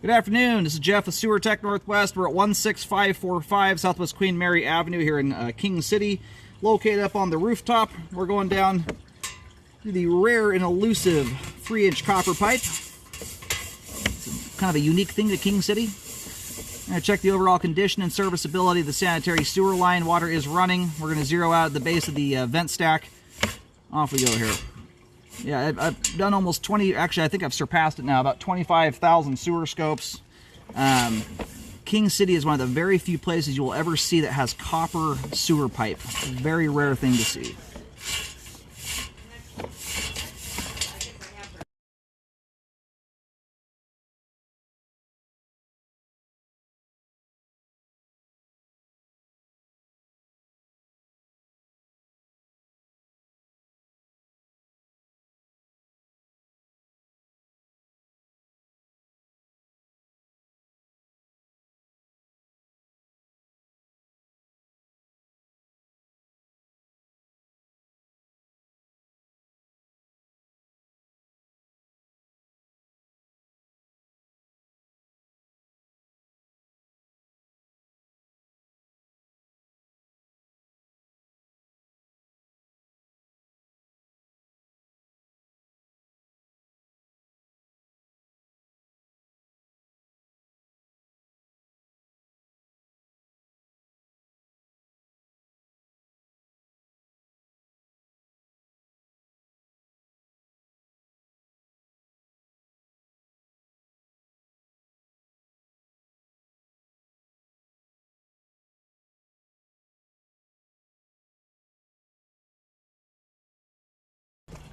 Good afternoon. This is Jeff with Sewer Tech Northwest. We're at 16545 Southwest Queen Mary Avenue here in King City, located up on the rooftop. We're going down to the rare and elusive 3-inch copper pipe. It's kind of a unique thing to King City. I'm going to check the overall condition and serviceability of the sanitary sewer line. Water is running. We're going to zero out at the base of the vent stack. Off we go here. Yeah, I've done almost 20, actually I think I've surpassed it now, about 25,000 sewer scopes. King City is one of the very few places you will ever see that has copper sewer pipe. It's a very rare thing to see.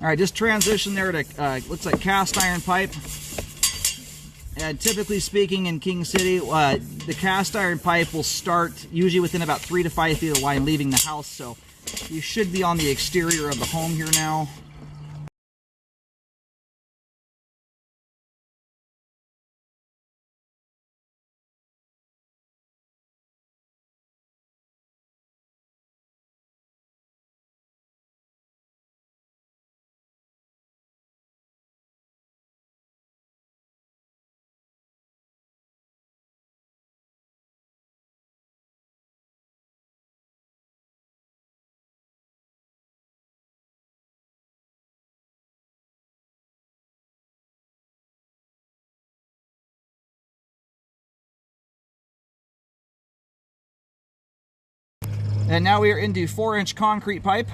All right, just transition there to, looks like cast iron pipe. And typically speaking in King City, the cast iron pipe will start usually within about 3 to 5 feet of the line leaving the house. So you should be on the exterior of the home here now. And now we are into 4-inch concrete pipe.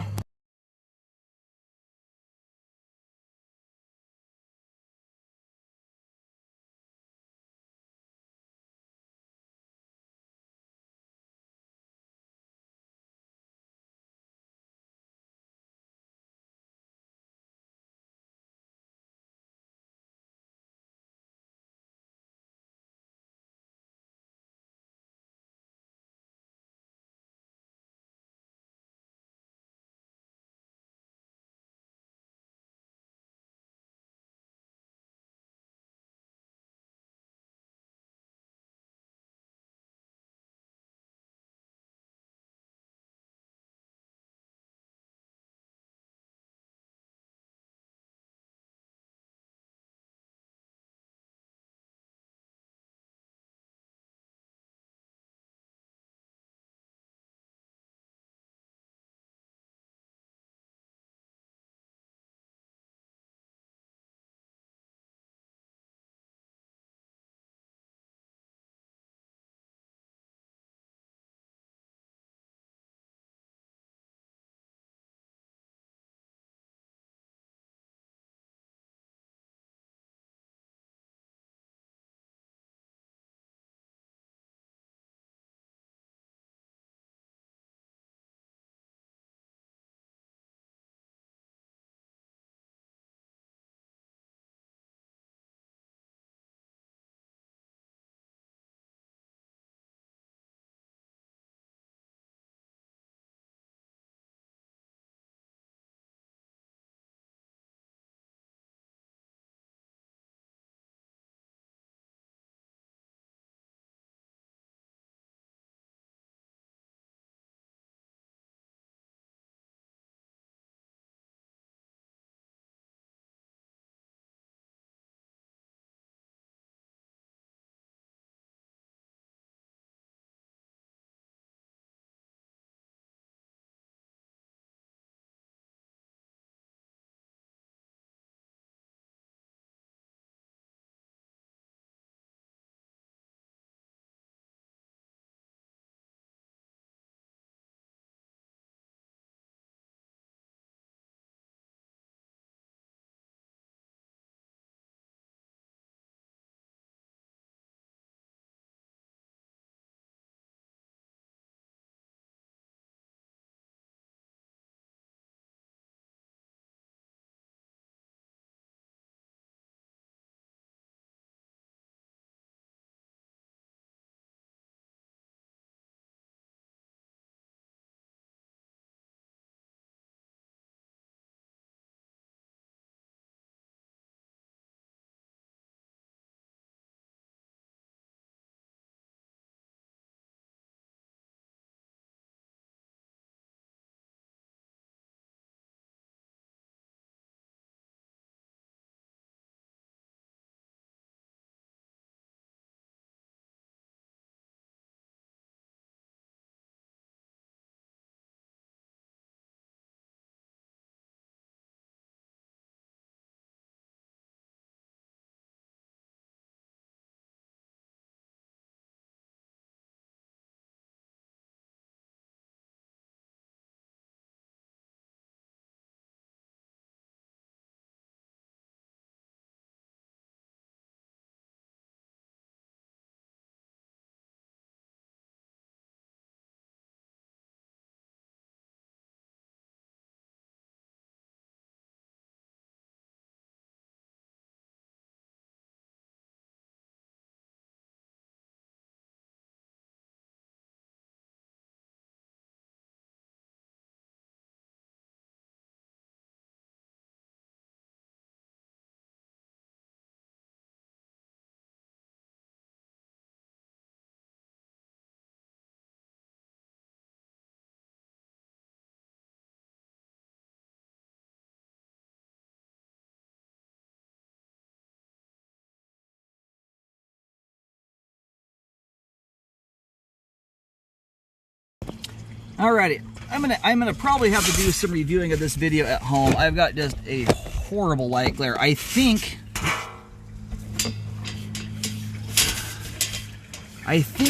Alrighty, I'm gonna probably have to do some reviewing of this video at home. I've got just a horrible light glare. I think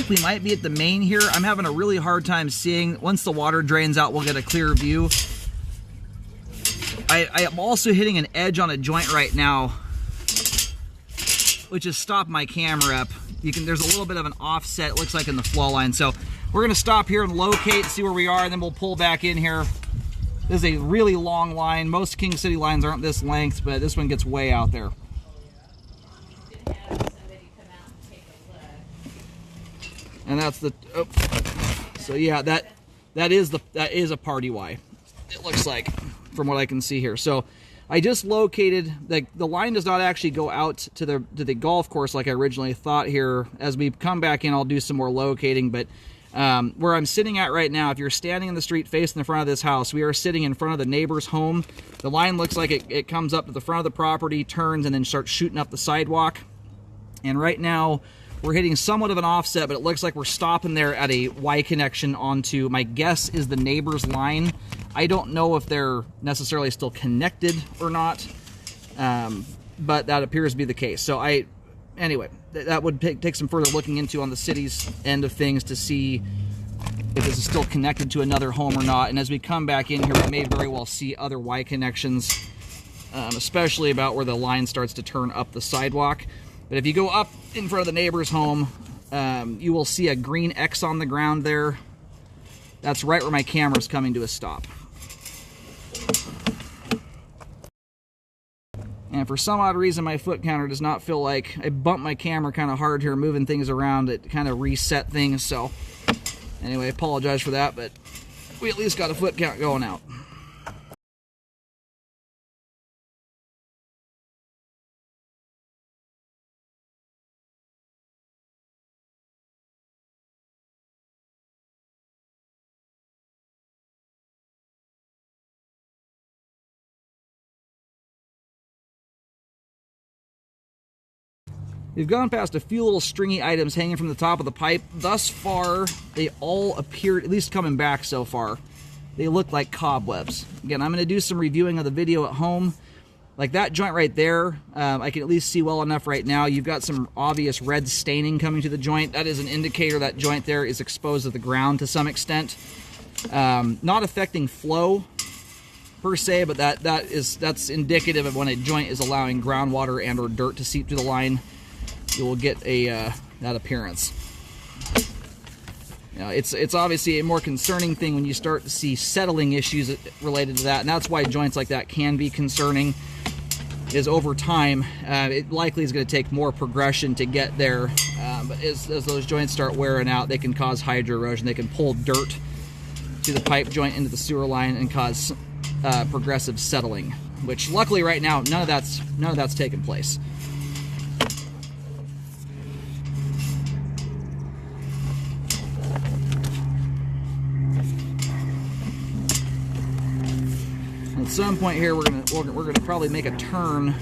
we might be at the main here. I'm having a really hard time seeing. Once the water drains out, we'll get a clear view. I am also hitting an edge on a joint right now, which has stopped my camera up. There's a little bit of an offset, it looks like, in the flow line. So we're gonna stop here and locate, see where we are, and then we'll pull back in here. This is a really long line. Most King City lines aren't this length, but this one gets way out there. And that's the, oh. So yeah, that is a party Y, it looks like, from what I can see here. So I just located, the line does not actually go out to the golf course like I originally thought here. As we come back in, I'll do some more locating, but where I'm sitting at right now, if you're standing in the street facing the front of this house, we are sitting in front of the neighbor's home. The line looks like it comes up to the front of the property, turns, and then starts shooting up the sidewalk. And right now, we're hitting somewhat of an offset, but it looks like we're stopping there at a Y connection onto, my guess is, the neighbor's line. I don't know if they're necessarily still connected or not, but that appears to be the case. So anyway, that would take some further looking into on the city's end of things to see if this is still connected to another home or not. And as we come back in here, we may very well see other Y connections, especially about where the line starts to turn up the sidewalk. But if you go up in front of the neighbor's home, you will see a green X on the ground there. That's right where my camera's coming to a stop. And for some odd reason, my foot counter does not feel like, I bumped my camera kind of hard here, moving things around. It kind of reset things. So anyway, I apologize for that, but we at least got a foot count going out. We've gone past a few little stringy items hanging from the top of the pipe. Thus far, they all appear, at least coming back so far, they look like cobwebs. Again, I'm going to do some reviewing of the video at home. Like that joint right there, I can at least see well enough right now. You've got some obvious red staining coming to the joint. That is an indicator that joint there is exposed to the ground to some extent. Not affecting flow per se, but that's indicative of when a joint is allowing groundwater and or dirt to seep through the line. You will get that appearance. Now, it's obviously a more concerning thing when you start to see settling issues related to that, and that's why joints like that can be concerning. Is over time, it likely is going to take more progression to get there, but as those joints start wearing out, they can cause hydro erosion. They can pull dirt to the pipe joint into the sewer line and cause progressive settling, which luckily right now none of that's taken place. At some point here, we're gonna probably make a turn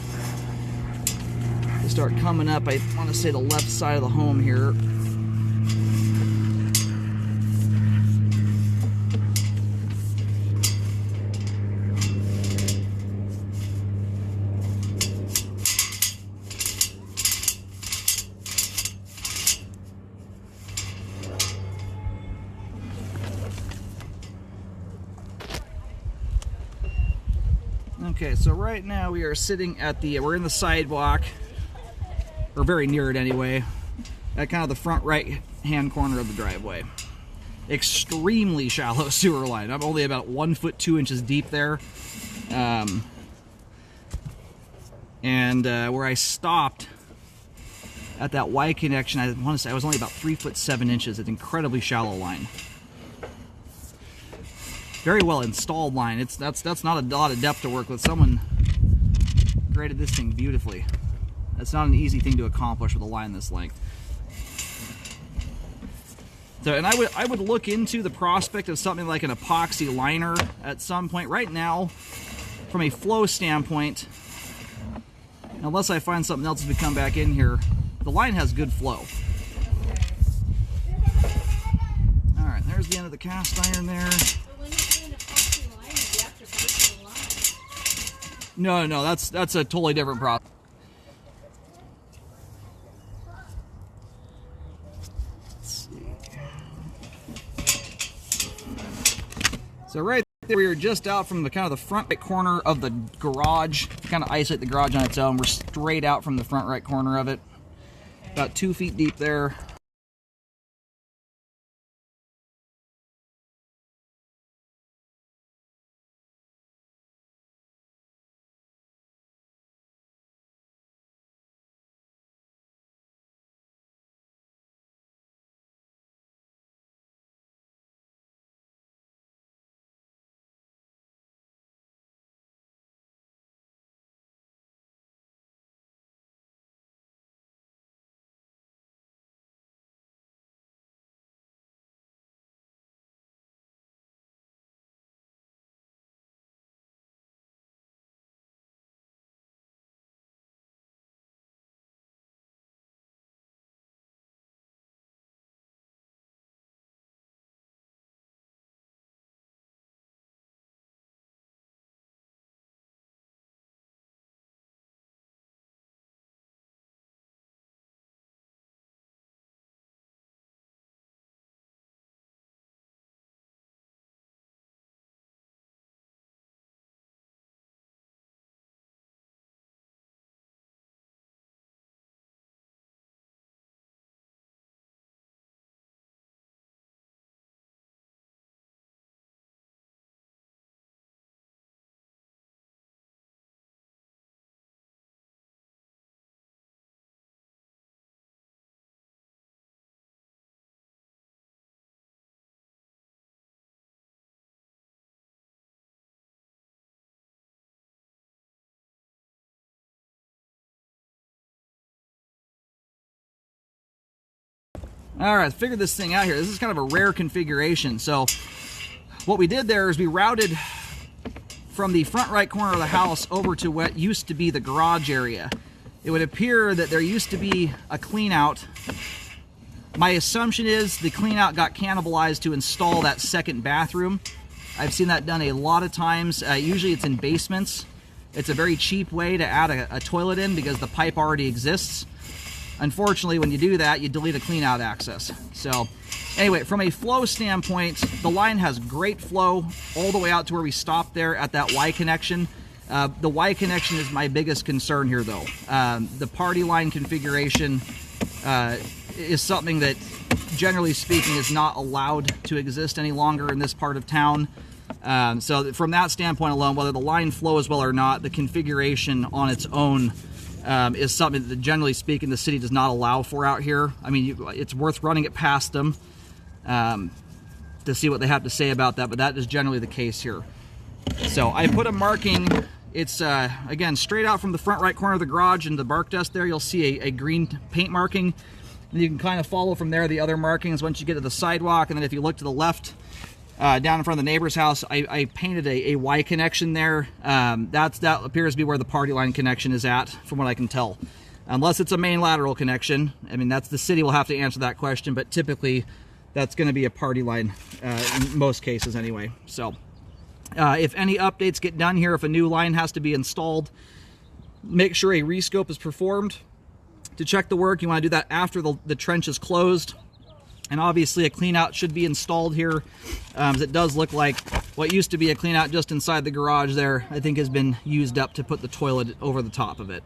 to start coming up. I want to say the left side of the home here. Okay, so right now we are sitting at we're in the sidewalk, or very near it anyway, at kind of the front right-hand corner of the driveway. Extremely shallow sewer line. I'm only about 1 foot 2 inches deep there. Where I stopped at that Y connection, I want to say I was only about 3 foot 7 inches. It's an incredibly shallow line. Very well installed line. That's not a lot of depth to work with. Someone graded this thing beautifully. That's not an easy thing to accomplish with a line this length. So, and I would look into the prospect of something like an epoxy liner at some point. Right now, from a flow standpoint, unless I find something else as we come back in here, the line has good flow. All right, there there's the end of the cast iron there. But when you're doing epoxy lining, you have to break the line. No, that's a totally different process. So right there, we are just out from the kind of the front right corner of the garage. Kind of isolate the garage on its own. We're straight out from the front right corner of it. About 2 feet deep there. All right, figured this thing out here. This is kind of a rare configuration. So what we did there is we routed from the front right corner of the house over to what used to be the garage area. It would appear that there used to be a clean out. My assumption is the clean out got cannibalized to install that second bathroom. I've seen that done a lot of times. Usually it's in basements. It's a very cheap way to add a toilet in because the pipe already exists. Unfortunately, when you do that, you delete a clean out access. So anyway, from a flow standpoint, the line has great flow all the way out to where we stopped there at that Y connection. The Y connection is my biggest concern here though. The party line configuration is something that, generally speaking, is not allowed to exist any longer in this part of town. So from that standpoint alone, whether the line flows well or not, the configuration on its own is something that, generally speaking, the city does not allow for out here. I mean, it's worth running it past them to see what they have to say about that, but that is generally the case here. So I put a marking. It's, again, straight out from the front right corner of the garage into the bark dust there. You'll see a green paint marking. And you can kind of follow from there the other markings once you get to the sidewalk. And then if you look to the left, down in front of the neighbor's house, I painted a Y connection there. That appears to be where the party line connection is at, from what I can tell. Unless it's a main lateral connection. I mean, the city will have to answer that question, but typically that's going to be a party line in most cases anyway. So if any updates get done here, if a new line has to be installed, make sure a rescope is performed. To check the work, you want to do that after the trench is closed. And obviously a clean out should be installed here. As it does look like what used to be a clean out just inside the garage there, I think has been used up to put the toilet over the top of it.